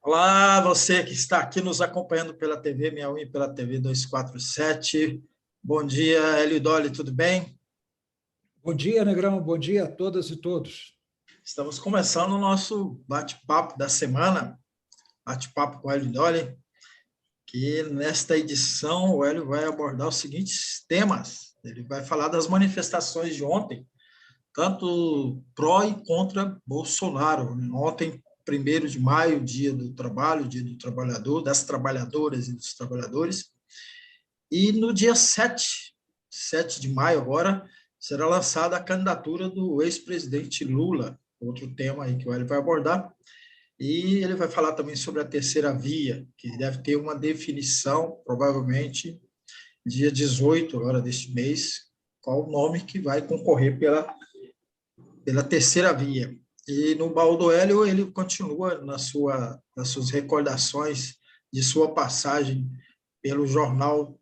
Olá, você que está aqui nos acompanhando pela TV 61 e pela TV 247. Bom dia, Hélio Dolly, tudo bem? Bom dia, Negrão. Bom dia a todas e todos. Estamos começando o nosso bate-papo da semana, bate-papo com o Hélio Dolly, que nesta edição o Hélio vai abordar os seguintes temas. Ele vai falar das manifestações de ontem, tanto pró e contra Bolsonaro. Ontem, 1º de maio, dia do trabalho, dia do trabalhador, das trabalhadoras e dos trabalhadores. E no dia 7 de maio agora, será lançada a candidatura do ex-presidente Lula, outro tema aí que o Hélio vai abordar. E ele vai falar também sobre a terceira via, que deve ter uma definição, provavelmente, dia 18 agora deste mês, qual o nome que vai concorrer pela terceira via. E no baú do Hélio, ele continua nas suas recordações de sua passagem pelo jornal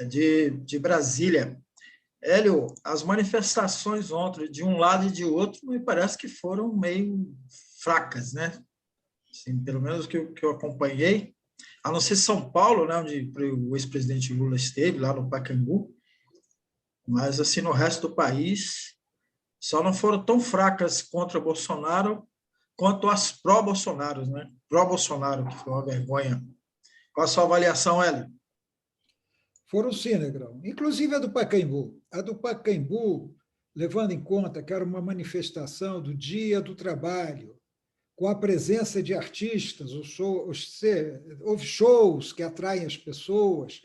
de Brasília. Hélio, as manifestações ontem, de um lado e de outro, me parece que foram meio fracas, né? Assim, pelo menos que eu acompanhei, a não ser São Paulo, né, onde o ex-presidente Lula esteve, lá no Pacaembu, mas assim, no resto do país, só não foram tão fracas contra Bolsonaro quanto as pró-Bolsonaro, né? Pró-Bolsonaro, que foi uma vergonha. Qual a sua avaliação, Hélio? Foram sim, Negrão. Inclusive a do Pacaembu. A do Pacaembu, levando em conta que era uma manifestação do Dia do Trabalho, com a presença de artistas, houve shows que atraem as pessoas,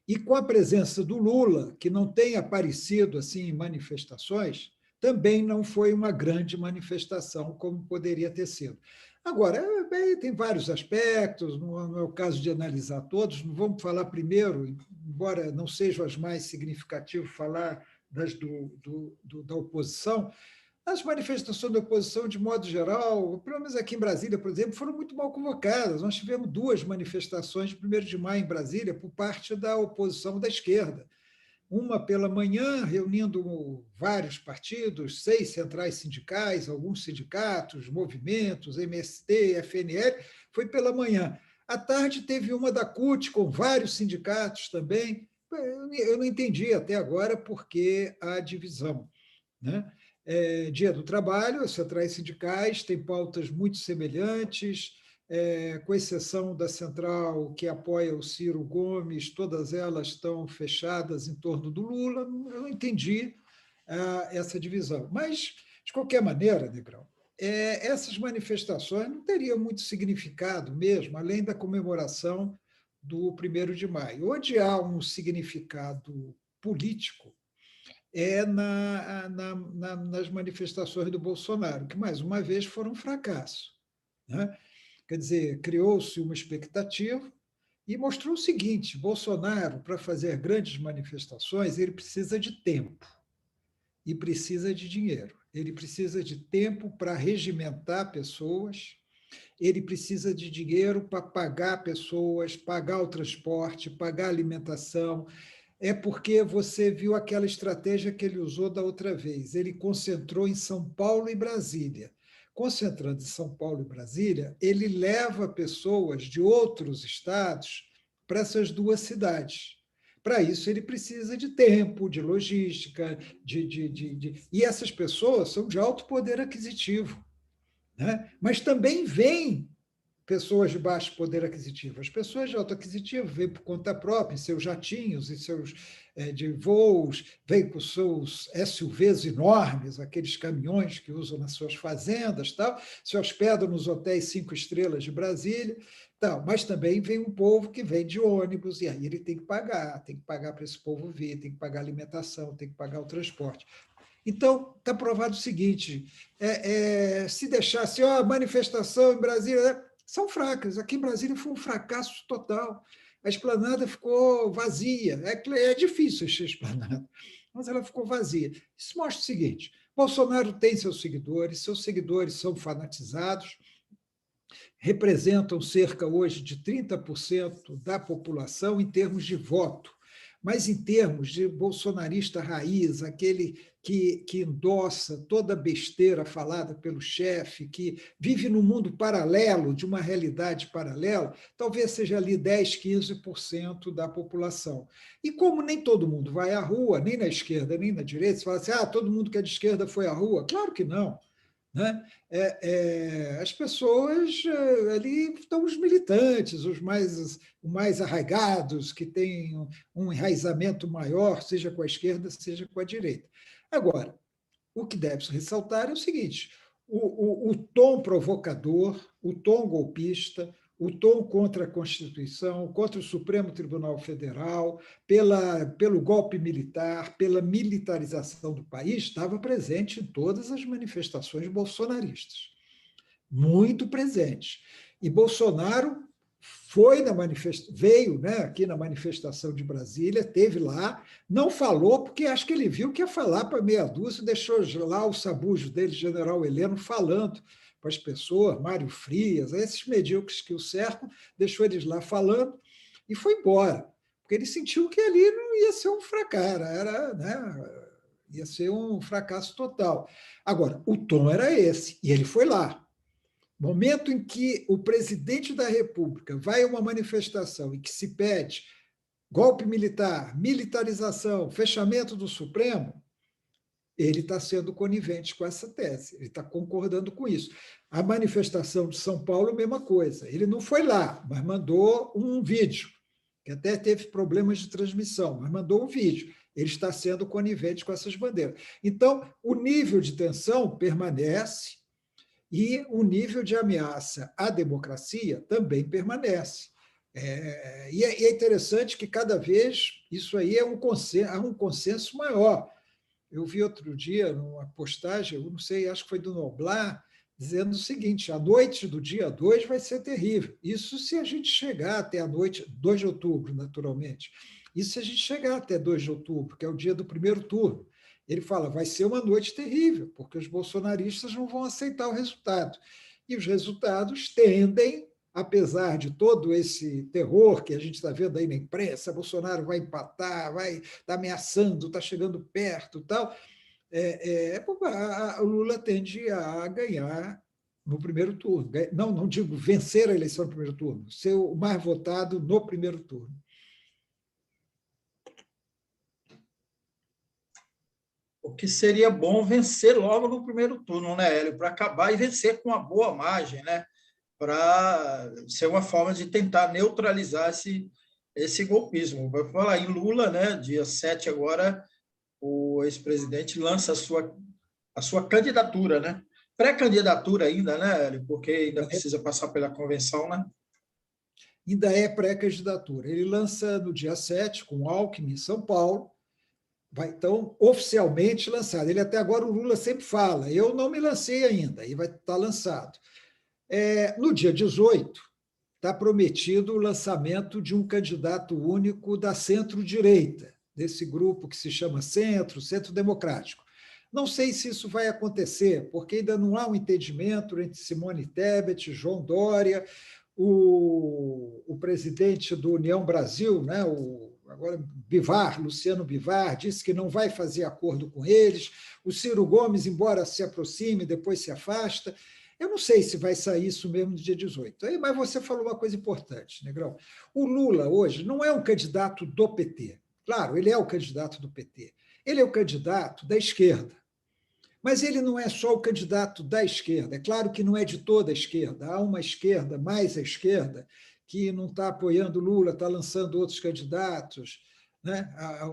e com a presença do Lula, que não tem aparecido assim em manifestações, também não foi uma grande manifestação, como poderia ter sido. Agora, tem vários aspectos, não é o caso de analisar todos, não vamos falar primeiro, embora não sejam as mais significativas, falar das da oposição. As manifestações da oposição, de modo geral, pelo menos aqui em Brasília, por exemplo, foram muito mal convocadas. Nós tivemos 2 manifestações de 1º de maio em Brasília por parte da oposição da esquerda. Uma pela manhã, reunindo vários partidos, 6 centrais sindicais, alguns sindicatos, movimentos, MST, FNL, foi pela manhã. À tarde teve uma da CUT, com vários sindicatos também. Eu não entendi até agora por que a divisão, né? Dia do Trabalho, as centrais sindicais têm pautas muito semelhantes, com exceção da central que apoia o Ciro Gomes, todas elas estão fechadas em torno do Lula. Eu não entendi essa divisão. Mas, de qualquer maneira, Negrão, essas manifestações não teriam muito significado mesmo, além da comemoração do 1º de maio. Onde há um significado político, nas manifestações do Bolsonaro, que, mais uma vez, foram um fracasso, né? Quer dizer, criou-se uma expectativa e mostrou o seguinte: Bolsonaro, para fazer grandes manifestações, ele precisa de tempo e precisa de dinheiro. Ele precisa de tempo para regimentar pessoas, ele precisa de dinheiro para pagar pessoas, pagar o transporte, pagar a alimentação. É porque você viu aquela estratégia que ele usou da outra vez. Ele concentrou em São Paulo e Brasília. Concentrando em São Paulo e Brasília, ele leva pessoas de outros estados para essas 2 cidades. Para isso, ele precisa de tempo, de logística, e essas pessoas são de alto poder aquisitivo, né? Mas também vêm pessoas de baixo poder aquisitivo. As pessoas de alto aquisitivo vêm por conta própria, em seus jatinhos, em seus de voos, vêm com seus SUVs enormes, aqueles caminhões que usam nas suas fazendas, tal, se hospedam nos hotéis 5 estrelas de Brasília, tal. Mas também vem um povo que vem de ônibus, e aí ele tem que pagar para esse povo vir, tem que pagar a alimentação, tem que pagar o transporte. Então, está provado o seguinte: se deixasse manifestação em Brasília, né, são fracas. Aqui em Brasília foi um fracasso total. A esplanada ficou vazia. É difícil encher a esplanada, mas ela ficou vazia. Isso mostra o seguinte: Bolsonaro tem seus seguidores são fanatizados, representam cerca hoje de 30% da população em termos de voto. Mas em termos de bolsonarista raiz, aquele que endossa toda a besteira falada pelo chefe, que vive num mundo paralelo, de uma realidade paralela, talvez seja ali 10, 15% da população. E como nem todo mundo vai à rua, nem na esquerda, nem na direita, você fala assim, todo mundo que é de esquerda foi à rua. Claro que não. Né? As pessoas ali estão os militantes, os mais arraigados, que têm um enraizamento maior, seja com a esquerda, seja com a direita. Agora, o que deve se ressaltar é o seguinte: o tom provocador, o tom golpista, o tom contra a Constituição, contra o Supremo Tribunal Federal, pelo golpe militar, pela militarização do país, estava presente em todas as manifestações bolsonaristas. Muito presente. E Bolsonaro veio, né, aqui na manifestação de Brasília, esteve lá, não falou, porque acho que ele viu que ia falar para meia dúzia, deixou lá o sabujo dele, general Heleno, falando para as pessoas, Mário Frias, esses medíocres que o cercam, deixou eles lá falando e foi embora, porque ele sentiu que ali não ia ser um fracasso, ia ser um fracasso total. Agora, o tom era esse, e ele foi lá. Momento em que o presidente da República vai a uma manifestação e que se pede golpe militar, militarização, fechamento do Supremo, ele está sendo conivente com essa tese, ele está concordando com isso. A manifestação de São Paulo, mesma coisa. Ele não foi lá, mas mandou um vídeo, que até teve problemas de transmissão, mas mandou um vídeo. Ele está sendo conivente com essas bandeiras. Então, o nível de tensão permanece, e o nível de ameaça à democracia também permanece. E é interessante que cada vez isso aí há um consenso maior. Eu vi outro dia numa postagem, eu não sei, acho que foi do Noblar, dizendo o seguinte: a noite do dia 2 vai ser terrível. Isso se a gente chegar até a noite, 2 de outubro, naturalmente. Isso se a gente chegar até 2 de outubro, que é o dia do primeiro turno. Ele fala, vai ser uma noite terrível, porque os bolsonaristas não vão aceitar o resultado. E os resultados tendem, apesar de todo esse terror que a gente está vendo aí na imprensa, Bolsonaro vai empatar, vai estar ameaçando, está chegando perto, tal, o Lula tende a ganhar no primeiro turno. Não digo vencer a eleição no primeiro turno, ser o mais votado no primeiro turno. O que seria bom vencer logo no primeiro turno, né, Hélio? Para acabar e vencer com uma boa margem, né? Para ser uma forma de tentar neutralizar esse golpismo. Vai falar em Lula, né? Dia 7 agora, o ex-presidente lança a sua candidatura, né? Pré-candidatura ainda, né, Hélio? Porque ainda precisa passar pela convenção, né? Ainda é pré-candidatura. Ele lança no dia 7, com Alckmin em São Paulo, vai então oficialmente lançado. Ele até agora, o Lula sempre fala, eu não me lancei ainda, e vai estar lançado. No dia 18, está prometido o lançamento de um candidato único da centro-direita, desse grupo que se chama Centro Democrático. Não sei se isso vai acontecer, porque ainda não há um entendimento entre Simone Tebet, João Dória, o presidente do União Brasil, né, agora Luciano Bivar, disse que não vai fazer acordo com eles. O Ciro Gomes, embora se aproxime, depois se afasta. Eu não sei se vai sair isso mesmo no dia 18. Mas você falou uma coisa importante, Negrão. O Lula, hoje, não é um candidato do PT. Claro, ele é o candidato do PT. Ele é o candidato da esquerda. Mas ele não é só o candidato da esquerda. É claro que não é de toda a esquerda. Há uma esquerda, mais à esquerda, que não está apoiando Lula, está lançando outros candidatos, né? A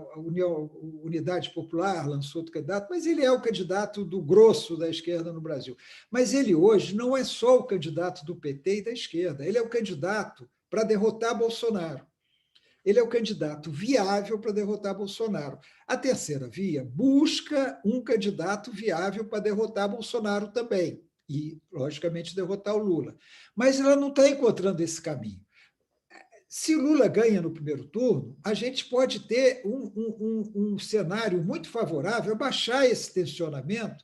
Unidade Popular lançou outro candidato, mas ele é o candidato do grosso da esquerda no Brasil. Mas ele hoje não é só o candidato do PT e da esquerda, ele é o candidato para derrotar Bolsonaro. Ele é o candidato viável para derrotar Bolsonaro. A terceira via busca um candidato viável para derrotar Bolsonaro também, e, logicamente, derrotar o Lula. Mas ela não está encontrando esse caminho. Se Lula ganha no primeiro turno, a gente pode ter um cenário muito favorável a baixar esse tensionamento,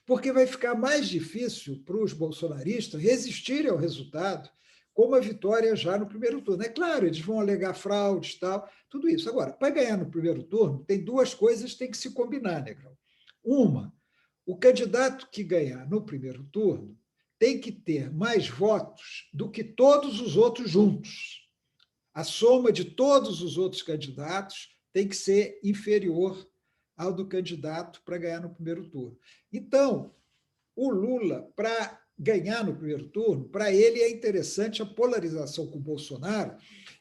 porque vai ficar mais difícil para os bolsonaristas resistirem ao resultado com uma vitória já no primeiro turno. É claro, eles vão alegar fraudes, tal, tudo isso. Agora, para ganhar no primeiro turno, tem duas coisas que têm que se combinar, Negrão. Uma, o candidato que ganhar no primeiro turno tem que ter mais votos do que todos os outros juntos. A soma de todos os outros candidatos tem que ser inferior ao do candidato para ganhar no primeiro turno. Então, o Lula, para ganhar no primeiro turno, para ele é interessante a polarização com o Bolsonaro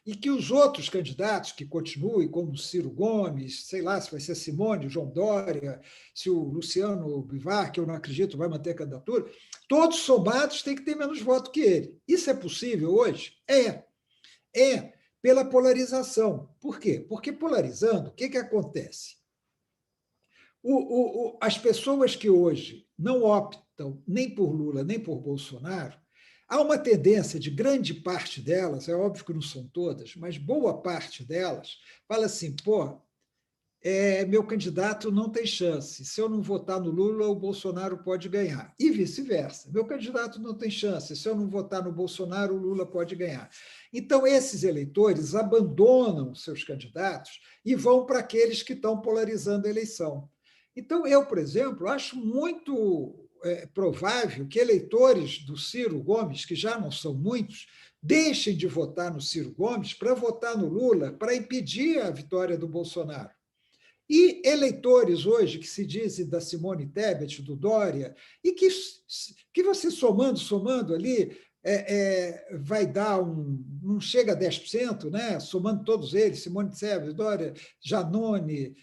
e que os outros candidatos que continuem, como Ciro Gomes, sei lá se vai ser Simone, João Dória, se o Luciano Bivar, que eu não acredito, vai manter a candidatura, todos somados têm que ter menos voto que ele. Isso é possível hoje? É pela polarização. Por quê? Porque polarizando, o que acontece? As pessoas que hoje não optam nem por Lula nem por Bolsonaro, há uma tendência de grande parte delas, é óbvio que não são todas, mas boa parte delas, fala assim, pô, meu candidato não tem chance. Se eu não votar no Lula, o Bolsonaro pode ganhar. E vice-versa. Meu candidato não tem chance. Se eu não votar no Bolsonaro, o Lula pode ganhar. Então, esses eleitores abandonam seus candidatos e vão para aqueles que estão polarizando a eleição. Então, eu, por exemplo, acho muito provável que eleitores do Ciro Gomes, que já não são muitos, deixem de votar no Ciro Gomes para votar no Lula, para impedir a vitória do Bolsonaro. E eleitores hoje que se dizem da Simone Tebet, do Dória, e que você somando ali, vai dar não chega a 10%, né? Somando todos eles, Simone Tebet, Dória, Janone,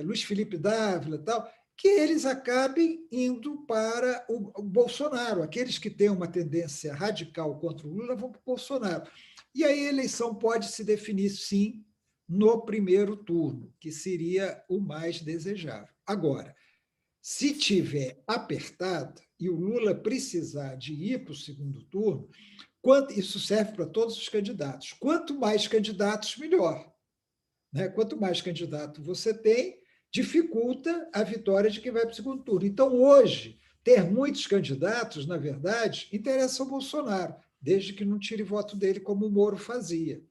Luiz Felipe Dávila e tal, que eles acabem indo para o Bolsonaro. Aqueles que têm uma tendência radical contra o Lula vão para o Bolsonaro. E aí a eleição pode se definir, sim, no primeiro turno, que seria o mais desejável. Agora, se tiver apertado e o Lula precisar de ir para o segundo turno, isso serve para todos os candidatos. Quanto mais candidatos, melhor. Né? Quanto mais candidato você tem, dificulta a vitória de quem vai para o segundo turno. Então, hoje, ter muitos candidatos, na verdade, interessa ao Bolsonaro, desde que não tire voto dele, como o Moro fazia.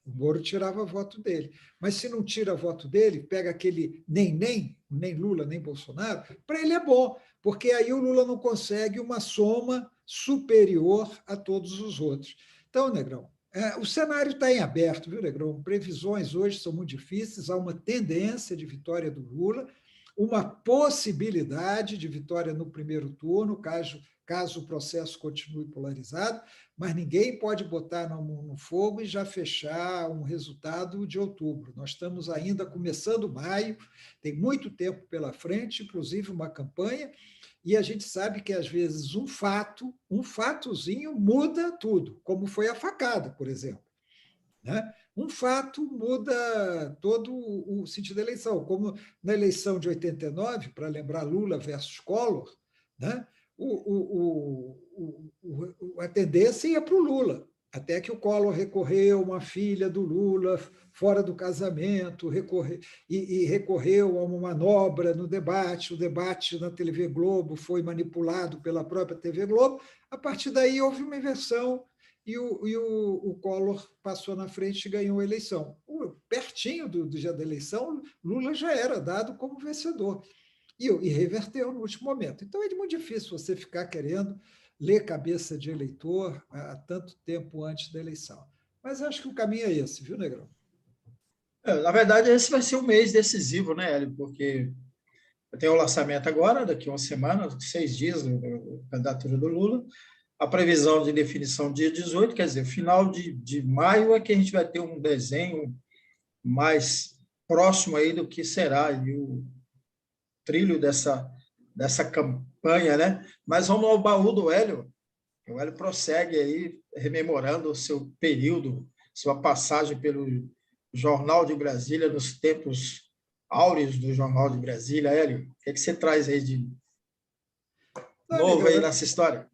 O Moro tirava voto dele. Mas se não tira voto dele, pega aquele nem Lula, nem Bolsonaro, para ele é bom, porque aí o Lula não consegue uma soma superior a todos os outros. Então, Negrão, o cenário está em aberto, viu, Negrão? Previsões hoje são muito difíceis, há uma tendência de vitória do Lula, uma possibilidade de vitória no primeiro turno, caso o processo continue polarizado, mas ninguém pode botar na mão no fogo e já fechar um resultado de outubro. Nós estamos ainda começando maio, tem muito tempo pela frente, inclusive uma campanha, e a gente sabe que, às vezes, um fatozinho muda tudo, como foi a facada, por exemplo. Né? Um fato muda todo o sentido da eleição, como na eleição de 89, para lembrar Lula versus Collor, né? A tendência ia para o Lula, até que o Collor recorreu a uma filha do Lula fora do casamento, recorreu a uma manobra no debate, o debate na TV Globo foi manipulado pela própria TV Globo, a partir daí houve uma inversão e o Collor passou na frente e ganhou a eleição. Pertinho do dia da eleição, Lula já era dado como vencedor. E reverteu no último momento. Então, é muito difícil você ficar querendo ler cabeça de eleitor há tanto tempo antes da eleição. Mas acho que o caminho é esse, viu, Negrão? Na verdade, esse vai ser um mês decisivo, né, Hélio? Porque tem o lançamento agora, daqui a uma semana, 6 dias, da candidatura do Lula. A previsão de definição dia 18, quer dizer, final de maio é que a gente vai ter um desenho mais próximo aí do que será aí o trilho dessa campanha, né? Mas vamos ao baú do Hélio. O Hélio prossegue aí, rememorando o seu período, sua passagem pelo Jornal de Brasília, nos tempos áureos do Jornal de Brasília. Hélio, o que você traz aí de novo aí nessa história?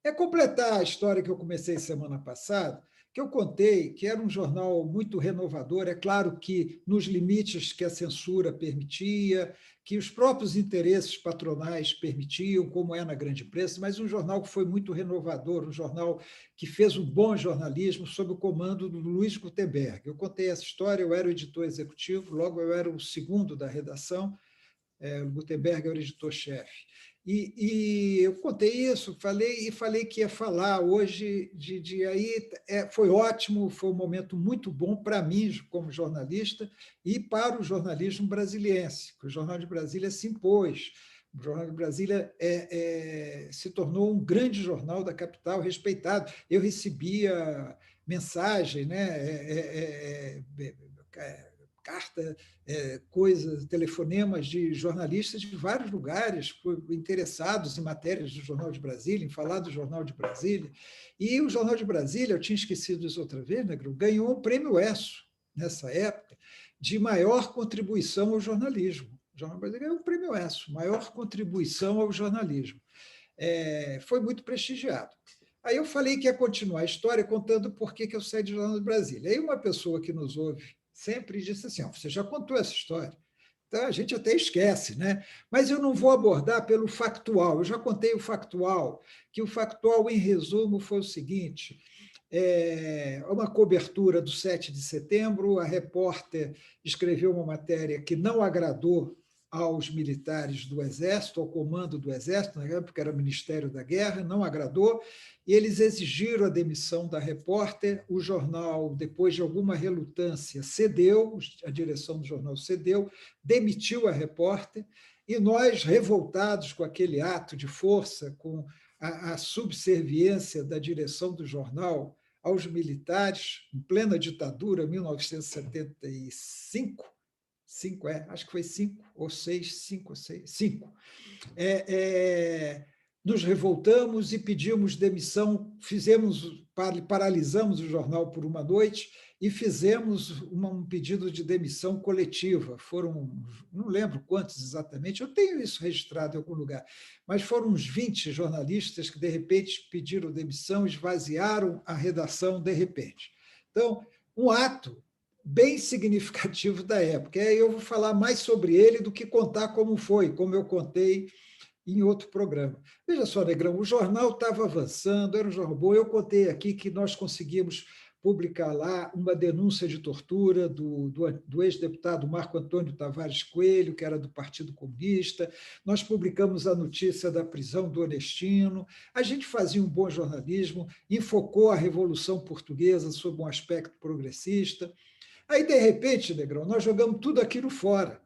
É completar a história que eu comecei semana passada, que eu contei que era um jornal muito renovador, é claro que nos limites que a censura permitia, que os próprios interesses patronais permitiam, como é na grande imprensa, mas um jornal que foi muito renovador, um jornal que fez um bom jornalismo sob o comando do Luiz Gutenberg. Eu contei essa história, eu era o editor executivo, logo eu era o segundo da redação, O Gutenberg era o editor-chefe. E eu contei isso, falei que ia falar hoje aí foi ótimo, foi um momento muito bom para mim como jornalista e para o jornalismo brasiliense, que o Jornal de Brasília se impôs. O Jornal de Brasília se tornou um grande jornal da capital, respeitado. Eu recebia mensagem, né? Carta, coisas, telefonemas de jornalistas de vários lugares interessados em matérias do Jornal de Brasília, em falar do Jornal de Brasília. E o Jornal de Brasília, eu tinha esquecido isso outra vez, Negro, ganhou o Prêmio ESSO, nessa época, de maior contribuição ao jornalismo. O Jornal de Brasília ganhou o Prêmio ESSO, maior contribuição ao jornalismo. Foi muito prestigiado. Aí eu falei que ia continuar a história contando por que eu saí do Jornal de Brasília. Aí uma pessoa que nos ouve sempre disse assim, você já contou essa história, então a gente até esquece, né? Mas eu não vou abordar pelo factual, eu já contei o factual, que o factual, em resumo, foi o seguinte, uma cobertura do 7 de setembro, a repórter escreveu uma matéria que não agradou aos militares do Exército, ao comando do Exército, na época era o Ministério da Guerra, não agradou, e eles exigiram a demissão da repórter. O jornal, depois de alguma relutância, cedeu, a direção do jornal cedeu, demitiu a repórter, e nós, revoltados com aquele ato de força, com a subserviência da direção do jornal aos militares, em plena ditadura, 1975, acho que foi 5 ou 6, 5 ou 6, 5. Nos revoltamos e pedimos demissão, paralisamos o jornal por uma noite e fizemos um pedido de demissão coletiva. Foram, não lembro quantos exatamente, eu tenho isso registrado em algum lugar, mas foram uns 20 jornalistas que, de repente, pediram demissão, esvaziaram a redação de repente. Então, um ato bem significativo da época. Eu vou falar mais sobre ele do que contar como foi, como eu contei em outro programa. Veja só, Negrão, o jornal estava avançando, era um jornal bom. Eu contei aqui que nós conseguimos publicar lá uma denúncia de tortura do ex-deputado Marco Antônio Tavares Coelho, que era do Partido Comunista. Nós publicamos a notícia da prisão do Onestino. A gente fazia um bom jornalismo, enfocou a Revolução Portuguesa sob um aspecto progressista. Aí, de repente, Negrão, nós jogamos tudo aquilo fora.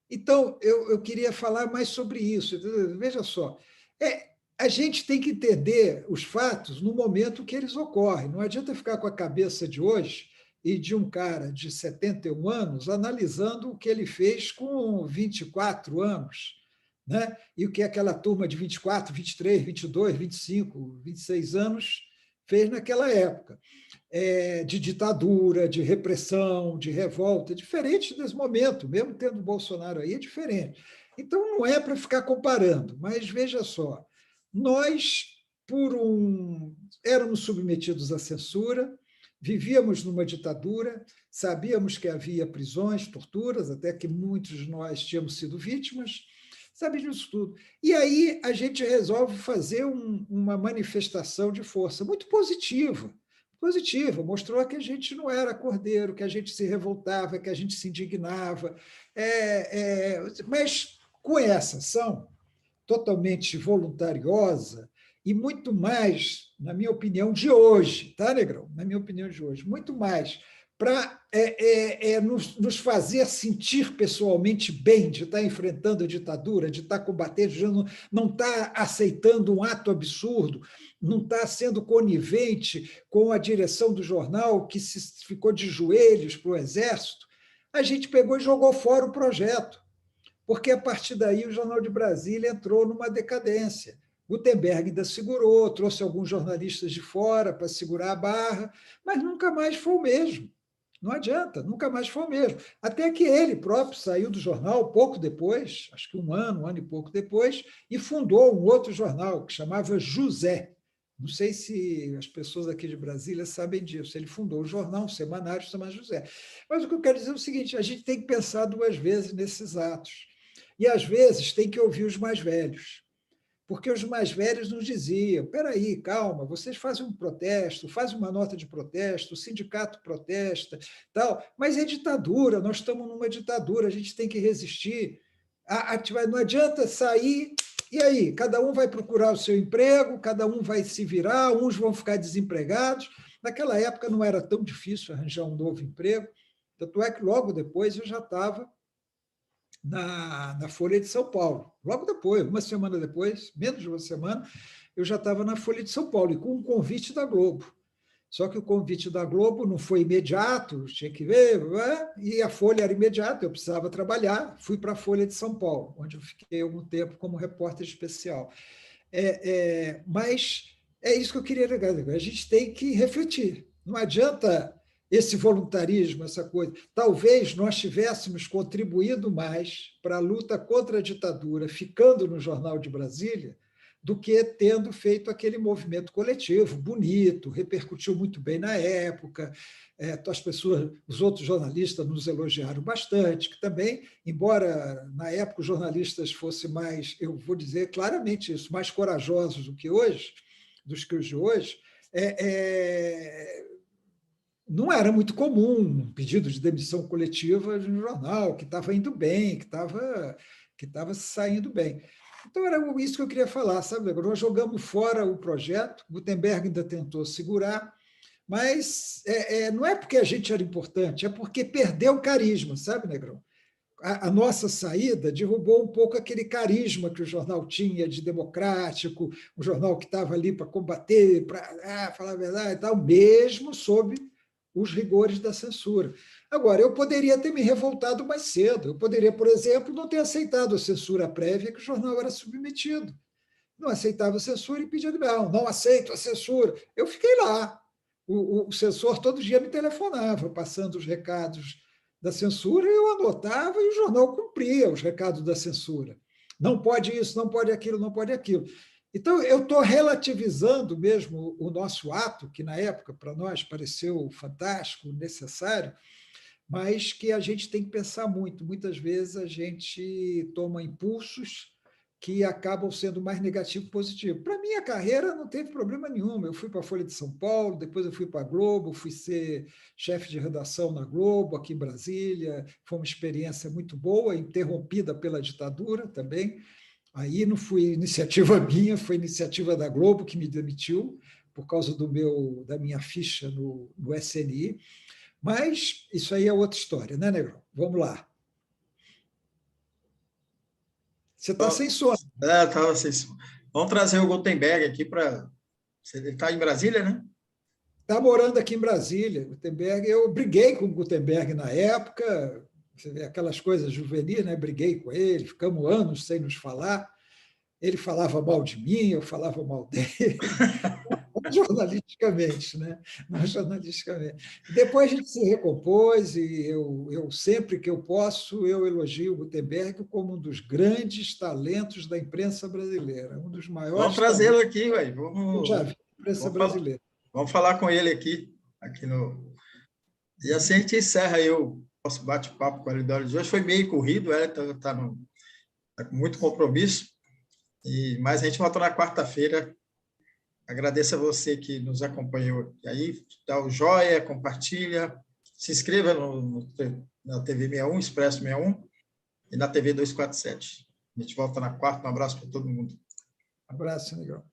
Então, eu queria falar mais sobre isso. Veja só, a gente tem que entender os fatos no momento que eles ocorrem. Não adianta ficar com a cabeça de hoje e de um cara de 71 anos analisando o que ele fez com 24 anos, né? E o que aquela turma de 24, 23, 22, 25, 26 anos fez naquela época. De ditadura, de repressão, de revolta, diferente desse momento, mesmo tendo o Bolsonaro aí, é diferente. Então, não é para ficar comparando, mas veja só, nós, éramos submetidos à censura, vivíamos numa ditadura, sabíamos que havia prisões, torturas, até que muitos de nós tínhamos sido vítimas, sabíamos disso tudo. E aí a gente resolve fazer uma manifestação de força muito positiva, mostrou que a gente não era cordeiro, que a gente se revoltava, que a gente se indignava, mas com essa ação totalmente voluntariosa e muito mais, na minha opinião, de hoje, tá, Negrão? Na minha opinião de hoje, muito mais para nos fazer sentir pessoalmente bem de estar enfrentando a ditadura, de estar combatendo, de não estar aceitando um ato absurdo, não estar sendo conivente com a direção do jornal, que ficou de joelhos para o Exército. A gente pegou e jogou fora o projeto, porque, a partir daí, o Jornal de Brasília entrou numa decadência. Gutenberg ainda segurou, trouxe alguns jornalistas de fora para segurar a barra, mas nunca mais foi o mesmo. Não adianta, nunca mais foi o mesmo. Até que ele próprio saiu do jornal pouco depois, acho que um ano e pouco depois, e fundou um outro jornal que chamava José. Não sei se as pessoas aqui de Brasília sabem disso. Ele fundou um jornal, um semanário chamado José. Mas o que eu quero dizer é o seguinte, a gente tem que pensar 2 vezes nesses atos. E, às vezes, tem que ouvir os mais velhos. Porque os mais velhos nos diziam, espera aí, calma, vocês fazem um protesto, fazem uma nota de protesto, o sindicato protesta, tal, mas é ditadura, nós estamos numa ditadura, a gente tem que resistir. Não adianta sair, e aí? Cada um vai procurar o seu emprego, cada um vai se virar, uns vão ficar desempregados. Naquela época não era tão difícil arranjar um novo emprego, tanto é que logo depois eu já estava na Folha de São Paulo. Logo depois, uma semana depois, menos de uma semana, eu já estava na Folha de São Paulo, e com um convite da Globo. Só que o convite da Globo não foi imediato, tinha que ver, e a Folha era imediata, eu precisava trabalhar, fui para a Folha de São Paulo, onde eu fiquei algum tempo como repórter especial. Mas é isso que eu queria ligar. A gente tem que refletir. Não adianta esse voluntarismo, essa coisa. Talvez nós tivéssemos contribuído mais para a luta contra a ditadura, ficando no Jornal de Brasília, do que tendo feito aquele movimento coletivo, bonito, repercutiu muito bem na época, as pessoas, os outros jornalistas nos elogiaram bastante, que também, embora na época os jornalistas fossem mais, eu vou dizer claramente isso, mais corajosos do que hoje, dos que os de hoje, não era muito comum um pedido de demissão coletiva de um jornal que estava indo bem, que estava saindo bem. Então, era isso que eu queria falar, sabe? Nós jogamos fora o projeto, Gutenberg ainda tentou segurar, mas não é porque a gente era importante, é porque perdeu o carisma, sabe, Negrão? A nossa saída derrubou um pouco aquele carisma que o jornal tinha de democrático, um jornal que estava ali para combater, para falar a verdade e tal, mesmo sob os rigores da censura. Agora, eu poderia ter me revoltado mais cedo. Eu poderia, por exemplo, não ter aceitado a censura prévia que o jornal era submetido. Não aceitava a censura e pedia não aceito a censura. Eu fiquei lá. O censor todo dia me telefonava, passando os recados da censura, e eu anotava e o jornal cumpria os recados da censura. Não pode isso, não pode aquilo, não pode aquilo. Então, eu estou relativizando mesmo o nosso ato, que na época para nós pareceu fantástico, necessário, mas que a gente tem que pensar muito. Muitas vezes a gente toma impulsos que acabam sendo mais negativo que positivo. Para mim, a carreira não teve problema nenhum. Eu fui para a Folha de São Paulo, depois eu fui para a Globo, fui ser chefe de redação na Globo, aqui em Brasília. Foi uma experiência muito boa, interrompida pela ditadura também. Aí não foi iniciativa minha, foi iniciativa da Globo, que me demitiu por causa da minha ficha no SNI. Mas isso aí é outra história, né, Negrão? Vamos lá. Você está sem sono. Estava sem sono. Vamos trazer o Gutenberg aqui para... Ele está em Brasília, né? Está morando aqui em Brasília. Gutenberg, eu briguei com o Gutenberg na época, você vê aquelas coisas juvenis, né? Briguei com ele, ficamos anos sem nos falar. Ele falava mal de mim, eu falava mal dele. Jornalisticamente, né? Não jornalisticamente. Depois a gente se recompôs e eu sempre que eu posso, eu elogio o Gutenberg como um dos grandes talentos da imprensa brasileira, um dos maiores. Vamos trazê-lo aqui, velho. Vamos, já vi a imprensa brasileira. Vamos falar com ele aqui no... E assim a gente encerra aí o nosso bate-papo com a Elidório de hoje. Foi meio corrido, ela está com muito compromisso, mas a gente volta na quarta-feira. Agradeço a você que nos acompanhou aí, dá o joia, compartilha, se inscreva na TV 61, Expresso 61 e na TV 247. A gente volta na quarta. Um abraço para todo mundo. Um abraço, Negrão.